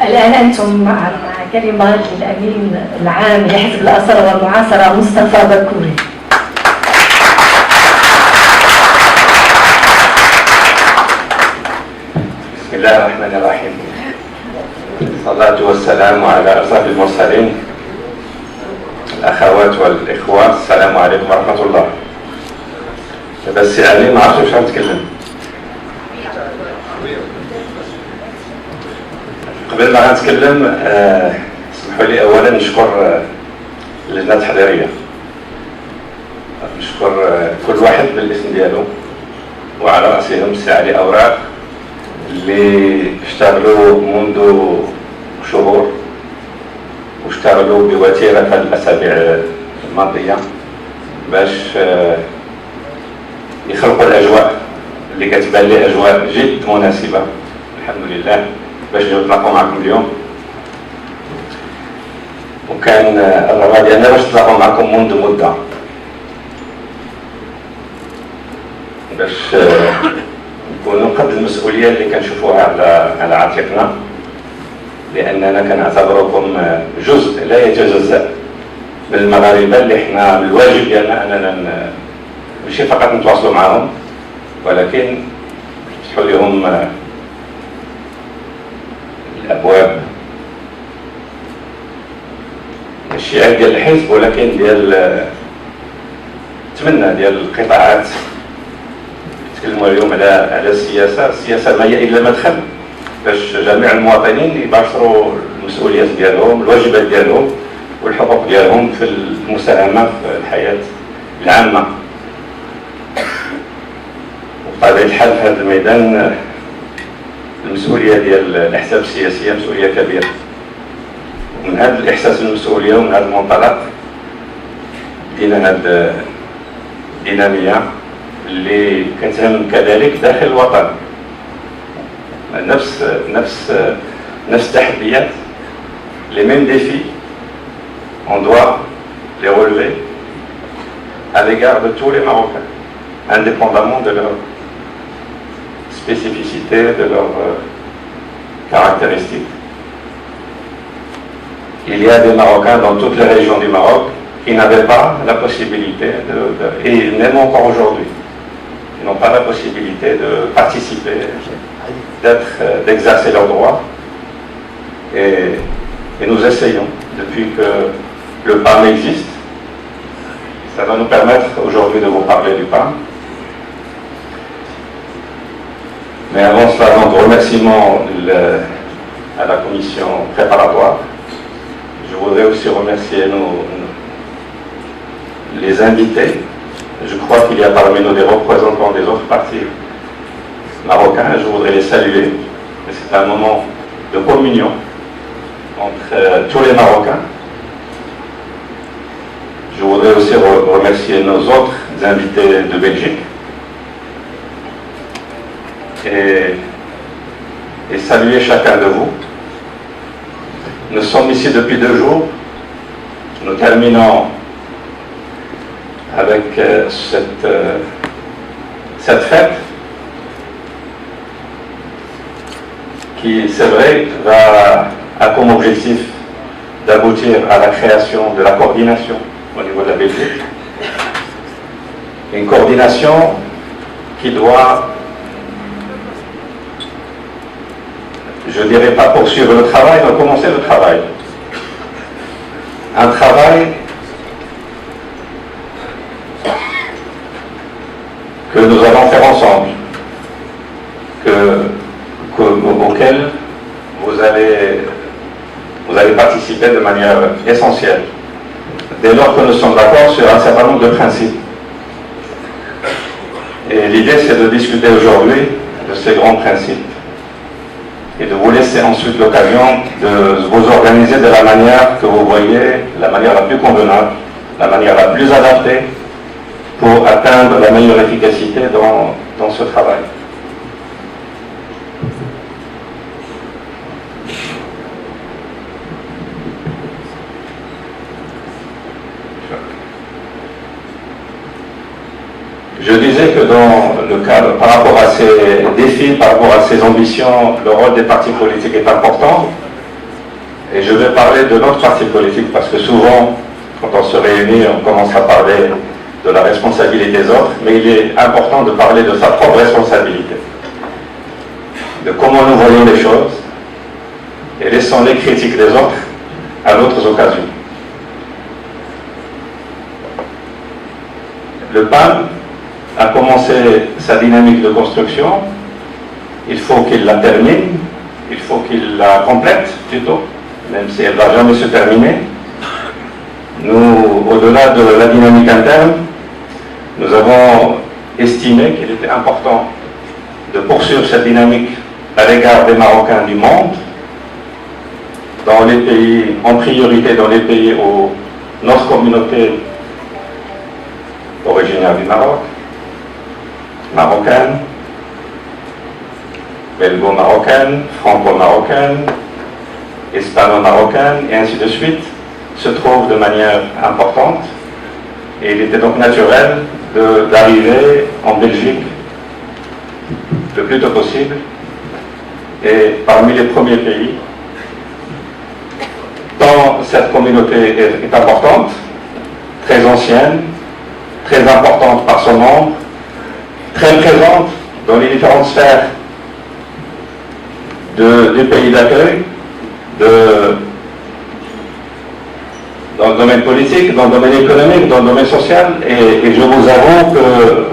الآن أنتم مع كلمات الأمين العام لحزب الأثر والمعاصرة مصطفى بكوري. بسم الله الرحمن الرحيم. الصلاة والسلام على أشرف المرسلين. الأخوات والإخوة، السلام عليكم ورحمة الله. بس يعني ما عرفتش واش نتكلم. قبل ما نتكلم اسمحوا لي أولا نشكر اللجنة التحضيرية، نشكر كل واحد بالاسم ديالو، وعلى رأسهم السي علي أوراق اللي اشتغلوا منذ شهور واشتغلوا بوتيرة في الأسابيع الماضية باش يخلقوا الأجواء اللي كتبان لي أجواء جد مناسبة الحمد لله باش نتلاقوا معكم اليوم. وكان الرغبة ديالنا باش نتلاقوا معكم منذ مدة باش نكونوا قد المسؤولية اللي كنشوفوها على عاتقنا، لأننا كنعتبركم جزء لا يتجزأ من المغاربة اللي حنا من الواجب ديالنا أننا ماشي فقط نتواصلوا معهم ولكن نفتحوا لهم الأبواب ماشي عيب ديال الحزب ولكن ديال نتمنى ديال القطاعات. نتكلموا اليوم على السياسة ما هي إلا مدخل باش جميع المواطنين يباشروا المسؤوليات ديالهم، الواجبات ديالهم والحقوق ديالهم في المساهمة في الحياة العامة. وبطبيعة الحال في هذا الميدان المسؤولية ديال الأحزاب السياسية مسؤولية كبيرة، ومن هذا الإحساس بالمسؤولية ومن هذا المنطلق بدينا هذه الدينامية اللي كتهم كذلك داخل الوطن نفس التحديات، les mêmes défis, on doit les relever à l'égard de tous les Marocains, indépendamment de leur spécificité, de leurs caractéristiques. Il y a des Marocains dans toutes les régions du Maroc qui n'avaient pas la possibilité, et même encore aujourd'hui, qui n'ont pas la possibilité de participer, d'exercer leurs droits. Et nous essayons, depuis que le PAM existe, ça va nous permettre aujourd'hui de vous parler du PAM. Mais avant cela, donc remerciements à la commission préparatoire. Je voudrais aussi remercier les invités. Je crois qu'il y a parmi nous des représentants des autres partis marocains. Je voudrais les saluer. C'est un moment de communion entre tous les Marocains. Je voudrais aussi remercier nos autres invités de Belgique et saluer chacun de vous. Nous sommes ici depuis 2 jours. Nous terminons avec cette fête qui, c'est vrai, a comme objectif d'aboutir à la création de la coordination au niveau de la Belgique. Une coordination qui doit, je ne dirais pas poursuivre le travail, mais commencer le travail. Un travail que nous allons faire ensemble, auquel vous allez participer de manière essentielle, dès lors que nous sommes d'accord sur un certain nombre de principes. Et l'idée, c'est de discuter aujourd'hui de ces grands principes et de vous laisser ensuite l'occasion de vous organiser de la manière que vous voyez, la manière la plus convenable, la manière la plus adaptée pour atteindre la meilleure efficacité dans ce travail. Je disais que dans le cadre, par rapport à ces défis, par rapport à ces ambitions, le rôle des partis politiques est important. Et je vais parler de notre parti politique parce que souvent, quand on se réunit, on commence à parler de la responsabilité des autres, mais il est important de parler de sa propre responsabilité, de comment nous voyons les choses, et laissons les critiques des autres à d'autres occasions. Le PAN a commencé sa dynamique de construction, il faut qu'il la termine, il faut qu'il la complète plutôt, même si elle ne va jamais se terminer. Nous, au-delà de la dynamique interne, nous avons estimé qu'il était important de poursuivre cette dynamique à l'égard des Marocains du monde, dans les pays, en priorité dans les pays où notre communauté originaire du Maroc, marocaine, belgo-marocaine, franco-marocaine, hispano-marocaine, et ainsi de suite, se trouve de manière importante. Et il était donc naturel d'arriver en Belgique le plus tôt possible. Et parmi les premiers pays, tant cette communauté est importante, très ancienne, très importante par son nombre, très présente dans les différentes sphères du pays d'accueil, dans le domaine politique, dans le domaine économique, dans le domaine social, et je vous avoue que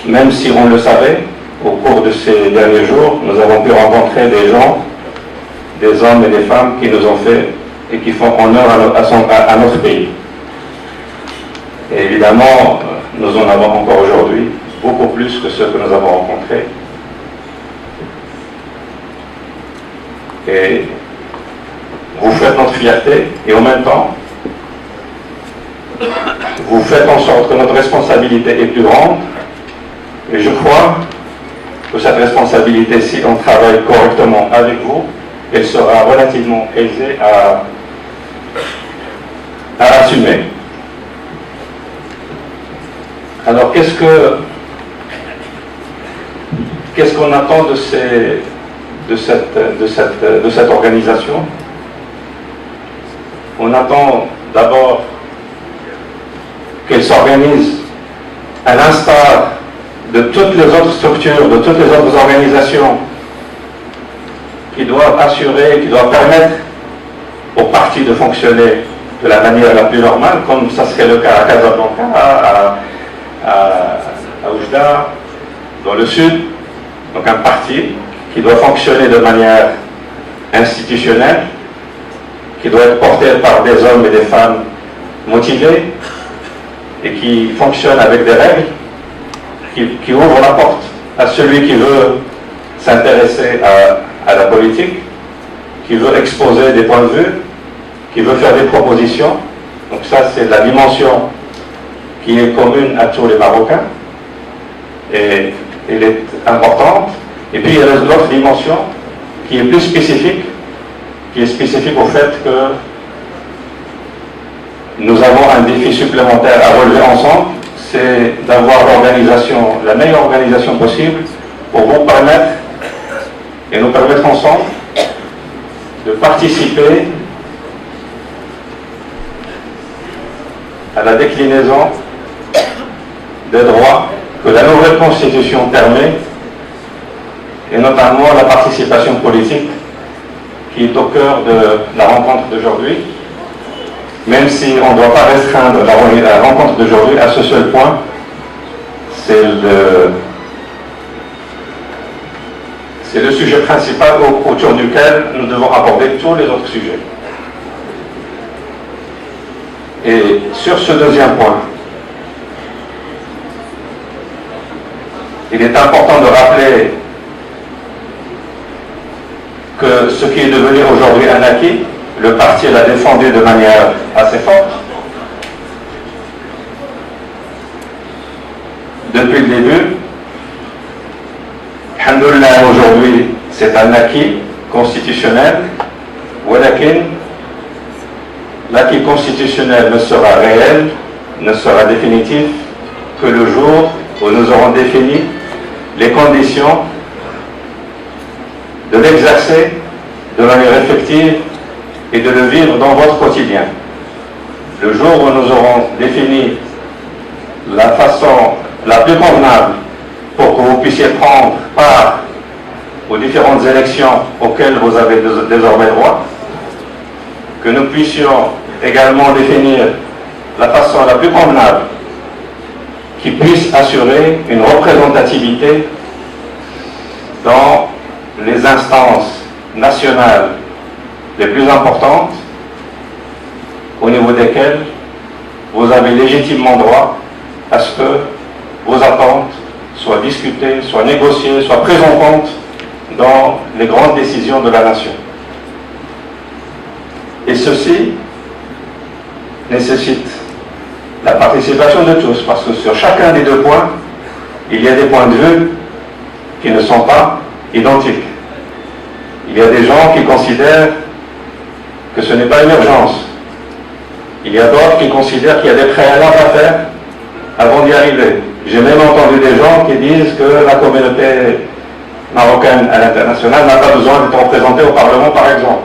même si on le savait, au cours de ces derniers jours, nous avons pu rencontrer des gens, des hommes et des femmes qui nous ont fait et qui font honneur à notre pays. Et évidemment, nous en avons encore aujourd'hui beaucoup plus que ceux que nous avons rencontrés. Et vous faites notre fierté, et en même temps, vous faites en sorte que notre responsabilité est plus grande. Et je crois que cette responsabilité, si on travaille correctement avec vous, elle sera relativement aisée à assumer. Alors, qu'est-ce qu'on attend de cette organisation? On attend d'abord qu'elle s'organise à l'instar de toutes les autres structures, de toutes les autres organisations qui doivent assurer, qui doivent permettre aux partis de fonctionner de la manière la plus normale, comme ça serait le cas à Casablanca, à Oujda, dans le sud. Donc un parti qui doit fonctionner de manière institutionnelle, qui doit être porté par des hommes et des femmes motivés et qui fonctionne avec des règles, qui ouvre la porte à celui qui veut s'intéresser à la politique, qui veut exposer des points de vue, qui veut faire des propositions. Donc ça, c'est la dimension qui est commune à tous les Marocains et elle est importante. Et puis il y a l'autre dimension qui est plus spécifique, qui est spécifique au fait que nous avons un défi supplémentaire à relever ensemble, c'est d'avoir l'organisation, la meilleure organisation possible pour vous permettre et nous permettre ensemble de participer à la déclinaison des droits que la nouvelle Constitution permet, et notamment la participation politique qui est au cœur de la rencontre d'aujourd'hui, même si on ne doit pas restreindre la rencontre d'aujourd'hui à ce seul point. C'est le sujet principal autour duquel nous devons aborder tous les autres sujets. Et sur ce deuxième point, il est important de rappeler que ce qui est devenu aujourd'hui un acquis, le parti l'a défendu de manière assez forte. Depuis le début, alhamdoulilah, aujourd'hui, c'est un acquis constitutionnel. Walakin, l'acquis constitutionnel ne sera réel, ne sera définitif que le jour où nous aurons défini les conditions de l'exercer de manière effective et de le vivre dans votre quotidien. Le jour où nous aurons défini la façon la plus convenable pour que vous puissiez prendre part aux différentes élections auxquelles vous avez désormais droit, que nous puissions également définir la façon la plus convenable qui puisse assurer une représentativité dans les instances nationales les plus importantes, au niveau desquelles vous avez légitimement droit à ce que vos attentes soient discutées, soient négociées, soient prises en compte dans les grandes décisions de la nation. Et ceci nécessite la participation de tous, parce que sur chacun des deux points, il y a des points de vue qui ne sont pas identiques. Il y a des gens qui considèrent que ce n'est pas une urgence. Il y a d'autres qui considèrent qu'il y a des préalables à faire avant d'y arriver. J'ai même entendu des gens qui disent que la communauté marocaine à l'international n'a pas besoin d'être représentée au Parlement, par exemple.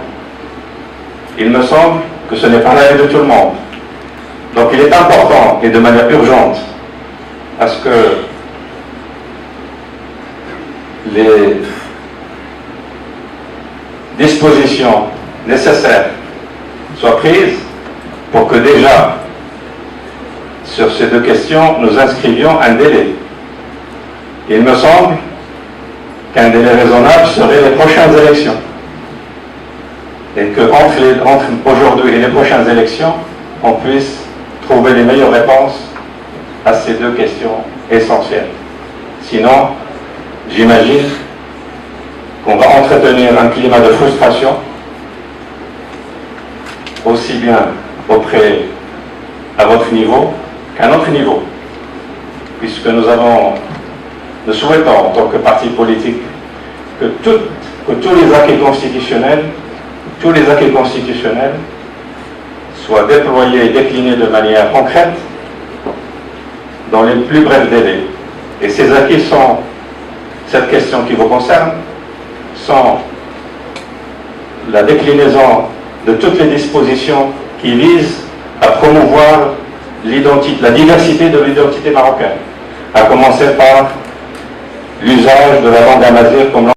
Il me semble que ce n'est pas l'avis de tout le monde. Donc il est important, et de manière urgente, à ce que les dispositions nécessaires soient prises pour que déjà, sur ces deux questions, nous inscrivions un délai. Il me semble qu'un délai raisonnable serait les prochaines élections. Et qu'entre aujourd'hui et les prochaines élections, on puisse trouver les meilleures réponses à ces deux questions essentielles. Sinon, j'imagine qu'on va entretenir un climat de frustration, aussi bien à votre niveau qu'à notre niveau, puisque nous souhaitons en tant que parti politique que tous les acquis constitutionnels soient déployés et déclinés de manière concrète dans les plus brefs délais. Et ces acquis sont, cette question qui vous concerne, sont la déclinaison de toutes les dispositions qui visent à promouvoir la diversité de l'identité marocaine, à commencer par l'usage de la langue amazigh comme